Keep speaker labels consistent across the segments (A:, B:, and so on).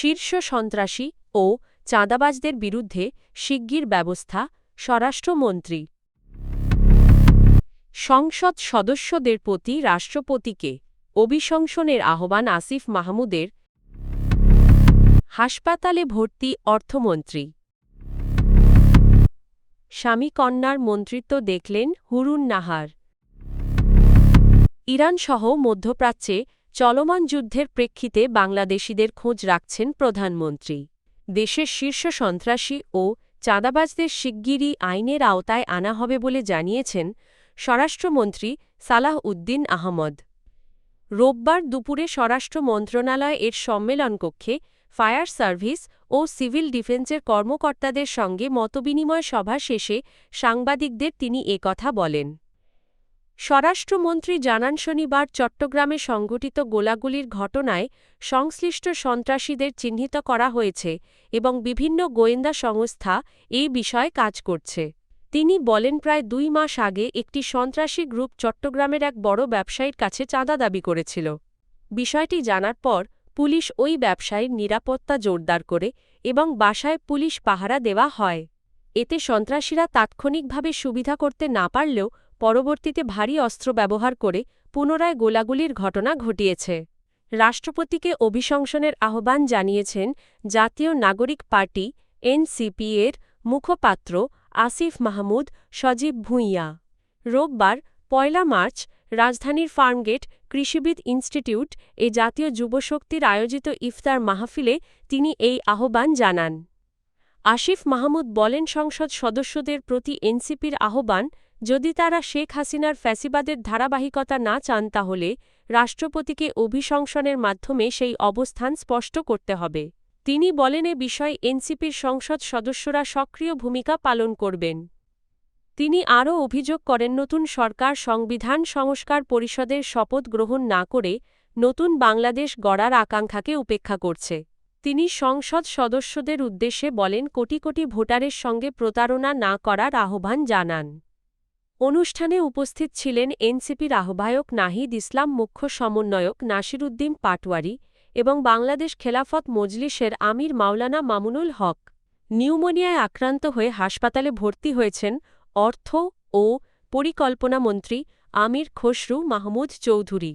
A: শীর্ষ সন্ত্রাসী ও চাঁদাবাজদের বিরুদ্ধে শিগগির ব্যবস্থা স্বরাষ্ট্রমন্ত্রী। সংসদ সদস্যদের প্রতি রাষ্ট্রপতিকে অভিশংসনের আহ্বান আসিফ মাহমুদের। হাসপাতালে ভর্তি অর্থমন্ত্রী। স্বামী কন্যার মন্ত্রিত্ব দেখলেন হুরুন নাহার। ইরানসহ মধ্যপ্রাচ্যে চলমান যুদ্ধের প্রেক্ষিতে বাংলাদেশিদের খোঁজ রাখছেন প্রধানমন্ত্রী। দেশের শীর্ষ সন্ত্রাসী ও চাঁদাবাজদের শিগগিরই আইনের আওতায় আনা হবে বলে জানিয়েছেন স্বরাষ্ট্রমন্ত্রী সালাহ উদ্দিন আহমদ। রোববার দুপুরে স্বরাষ্ট্র মন্ত্রণালয় এর সম্মেলনকক্ষে ফায়ার সার্ভিস ও সিভিল ডিফেন্সের কর্মকর্তাদের সঙ্গে মতবিনিময় সভা শেষে সাংবাদিকদের তিনি একথা বলেন। স্বরাষ্ট্রমন্ত্রী জানান, শনিবার চট্টগ্রামে সংঘটিত গোলাগুলির ঘটনায় সংশ্লিষ্ট সন্ত্রাসীদের চিহ্নিত করা হয়েছে এবং বিভিন্ন গোয়েন্দা সংস্থা এই বিষয়ে কাজ করছে। তিনি বলেন, প্রায় ২ মাস আগে একটি সন্ত্রাসী গ্রুপ চট্টগ্রামের এক বড় ব্যবসায়ীর কাছে চাঁদা দাবি করেছিল। বিষয়টি জানার পর পুলিশ ওই ব্যবসায়ীর নিরাপত্তা জোরদার করে এবং বাসায় পুলিশ পাহারা দেওয়া হয়। এতে সন্ত্রাসীরা তাৎক্ষণিকভাবে সুবিধা করতে না পারলেও পরবর্তীতে ভারী অস্ত্র ব্যবহার করে পুনরায় গোলাগুলির ঘটনা ঘটিয়েছে। রাষ্ট্রপতিকে অভিশংসনের আহ্বান জানিয়েছেন জাতীয় নাগরিক পার্টি এনসিপি এর মুখপাত্র আসিফ মাহমুদ সজীব ভুঁইয়া। রোববার ১ মার্চ রাজধানীর ফার্মগেট কৃষিবিদ ইনস্টিটিউট এ জাতীয় যুবশক্তির আয়োজিত ইফতার মাহফিলে তিনি এই আহ্বান জানান। আসিফ মাহমুদ বলেন, সংসদ সদস্যদের প্রতি এনসিপির আহ্বান, যদি তারা শেখ হাসিনার ফ্যাসিবাদের ধারাবাহিকতা না চান তাহলে রাষ্ট্রপতিকে অভিশংসনের মাধ্যমে সেই অবস্থান স্পষ্ট করতে হবে। তিনি বলেন, এ বিষয়ে এনসিপির সংসদ সদস্যরা সক্রিয় ভূমিকা পালন করবেন। তিনি আরও অভিযোগ করেন, নতুন সরকার সংবিধান সংস্কার পরিষদের শপথ গ্রহণ না করে নতুন বাংলাদেশ গড়ার আকাঙ্ক্ষাকে উপেক্ষা করছে। তিনি সংসদ সদস্যদের উদ্দেশ্যে বলেন, কোটি কোটি ভোটারের সঙ্গে প্রতারণা না করার আহ্বান জানান। অনুষ্ঠানে উপস্থিত ছিলেন এনসিপির আহ্বায়ক নাহিদ ইসলাম, মুখ্য সমন্বয়ক নাসিরউদ্দিন পাটোয়ারি এবং বাংলাদেশ খেলাফত মজলিসের আমির মাওলানা মামুনুল হক। নিউমোনিয়ায় আক্রান্ত হয়ে হাসপাতালে ভর্তি হয়েছেন অর্থ ও পরিকল্পনা মন্ত্রী আমির খসরু মাহমুদ চৌধুরী।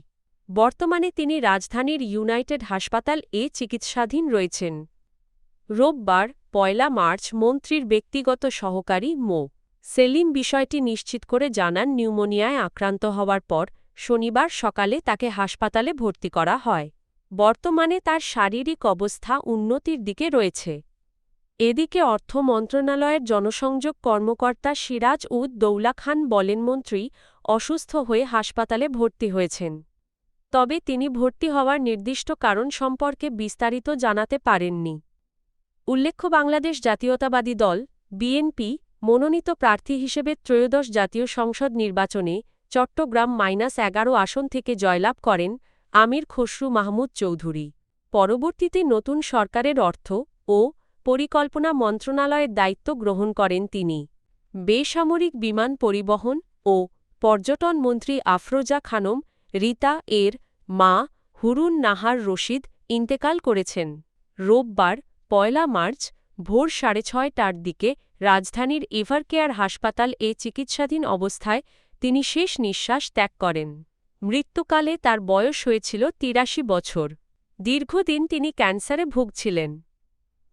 A: বর্তমানে তিনি রাজধানীর ইউনাইটেড হাসপাতাল এ চিকিৎসাধীন রয়েছেন। রোববার ১ মার্চ মন্ত্রীর ব্যক্তিগত সহকারী মো. সেলিম বিষয়টি নিশ্চিত করে জানান, নিউমোনিয়ায় আক্রান্ত হওয়ার পর শনিবার সকালে তাকে হাসপাতালে ভর্তি করা হয়। বর্তমানে তার শারীরিক অবস্থা উন্নতির দিকে রয়েছে। এদিকে অর্থ মন্ত্রণালয়ের জনসংযোগ কর্মকর্তা সিরাজ উদ দৌলা খান বলেন, মন্ত্রী অসুস্থ হয়ে হাসপাতালে ভর্তি হয়েছেন। তবে তিনি ভর্তি হওয়ার নির্দিষ্ট কারণ সম্পর্কে বিস্তারিত জানাতে পারেননি। উল্লেখ্য, বাংলাদেশ জাতীয়তাবাদী দল বিএনপি মনোনীত প্রার্থী হিসেবে ত্রয়োদশ জাতীয় সংসদ নির্বাচনে চট্টগ্রাম -11 আসন থেকে জয়লাভ করেন আমির খসরু মাহমুদ চৌধুরী। পরবর্তীতে নতুন সরকারের অর্থ ও পরিকল্পনা মন্ত্রণালয়ের দায়িত্ব গ্রহণ করেন তিনি। বেসামরিক বিমান পরিবহন ও পর্যটন মন্ত্রী আফরোজা খানম রীতা এর মা হুরুন নাহার রশিদ ইন্তেকাল করেছেন। রোববার ১ মার্চ ভোর ৬:৩০টার দিকে রাজধানীর এভারকেয়ার হাসপাতাল এ চিকিৎসাধীন অবস্থায় তিনি শেষ নিঃশ্বাস ত্যাগ করেন। মৃত্যুকালে তার বয়স হয়েছিল ৮৩ বছর। দীর্ঘদিন তিনি ক্যান্সারে ভুগছিলেন।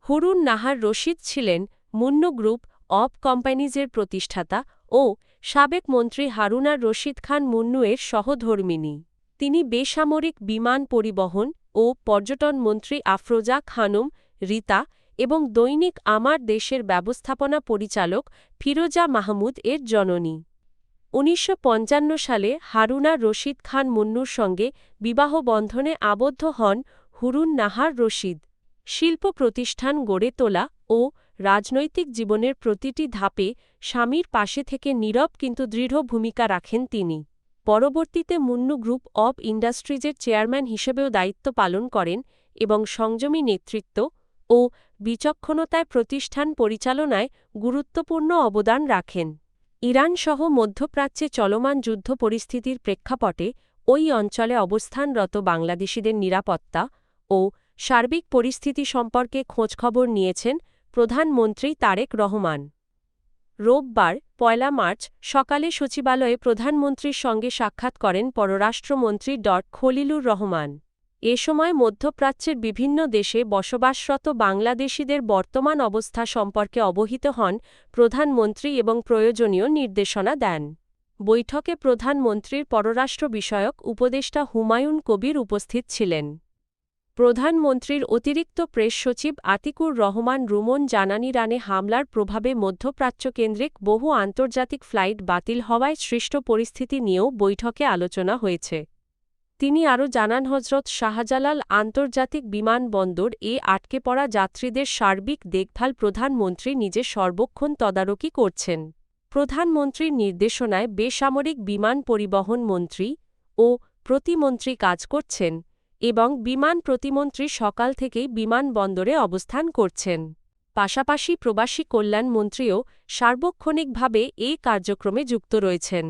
A: হুরুন নাহার রশিদ ছিলেন মুন্নু গ্রুপ অব কোম্পানিজের প্রতিষ্ঠাতা ও সাবেক মন্ত্রী হারুনার রশিদ খান মুন্নু এর সহধর্মিণী। তিনি বেসামরিক বিমান পরিবহন ও পর্যটন মন্ত্রী আফরোজা খানম রীতা এবং দৈনিক আমার দেশের ব্যবস্থাপনা পরিচালক ফিরোজা মাহমুদ এর জননী। ১৯৫৫ সালে হারুনা রশিদ খান মুন্নুর সঙ্গে বিবাহ বন্ধনে আবদ্ধ হন হুরুন নাহার রশিদ। শিল্প প্রতিষ্ঠান গড়ে তোলা ও রাজনৈতিক জীবনের প্রতিটি ধাপে স্বামীর পাশে থেকে নীরব কিন্তু দৃঢ় ভূমিকা রাখেন তিনি। পরবর্তীতে মুন্নু গ্রুপ অব ইন্ডাস্ট্রিজের চেয়ারম্যান হিসেবেও দায়িত্ব পালন করেন এবং সংযমী নেতৃত্ব ও বিচক্ষণতায় প্রতিষ্ঠান পরিচালনায় গুরুত্বপূর্ণ অবদান রাখেন। ইরানসহ মধ্যপ্রাচ্যে চলমান যুদ্ধ পরিস্থিতির প্রেক্ষাপটে ওই অঞ্চলে অবস্থানরত বাংলাদেশিদের নিরাপত্তা ও সার্বিক পরিস্থিতি সম্পর্কে খোঁজখবর নিয়েছেন প্রধানমন্ত্রী তারেক রহমান। রোববার ১ মার্চ সকালে সচিবালয়ে প্রধানমন্ত্রীর সঙ্গে সাক্ষাৎ করেন পররাষ্ট্রমন্ত্রী খলিলুর রহমান। এ সময় মধ্যপ্রাচ্যের বিভিন্ন দেশে বসবাসরত বাংলাদেশিদের বর্তমান অবস্থা সম্পর্কে অবহিত হন প্রধানমন্ত্রী এবং প্রয়োজনীয় নির্দেশনা দেন। বৈঠকে প্রধানমন্ত্রীর পররাষ্ট্র বিষয়ক উপদেষ্টা হুমায়ুন কবির উপস্থিত ছিলেন। প্রধানমন্ত্রীর অতিরিক্ত প্রেস সচিব আতিকুর রহমান রুমন জানান, ইরানে হামলার প্রভাবে মধ্যপ্রাচ্যকেন্দ্রিক বহু আন্তর্জাতিক ফ্লাইট বাতিল হওয়ায় সৃষ্ট পরিস্থিতি নিয়েও বৈঠকে আলোচনা হয়েছে। তিনি আরও জানান, হজরত শাহজালাল আন্তর্জাতিক বিমানবন্দর আটকে পড়া যাত্রীদের সার্বিক দেখভাল প্রধানমন্ত্রী নিজে সর্বক্ষণ তদারকি করছেন। প্রধানমন্ত্রীর নির্দেশনায় বেসামরিক বিমান পরিবহন মন্ত্রী ও প্রতিমন্ত্রী কাজ করছেন এবং বিমান প্রতিমন্ত্রী সকাল থেকেই বিমানবন্দরে অবস্থান করছেন। পাশাপাশি প্রবাসী কল্যাণ মন্ত্রীও সার্বক্ষণিকভাবে এই কার্যক্রমে যুক্ত রয়েছেন।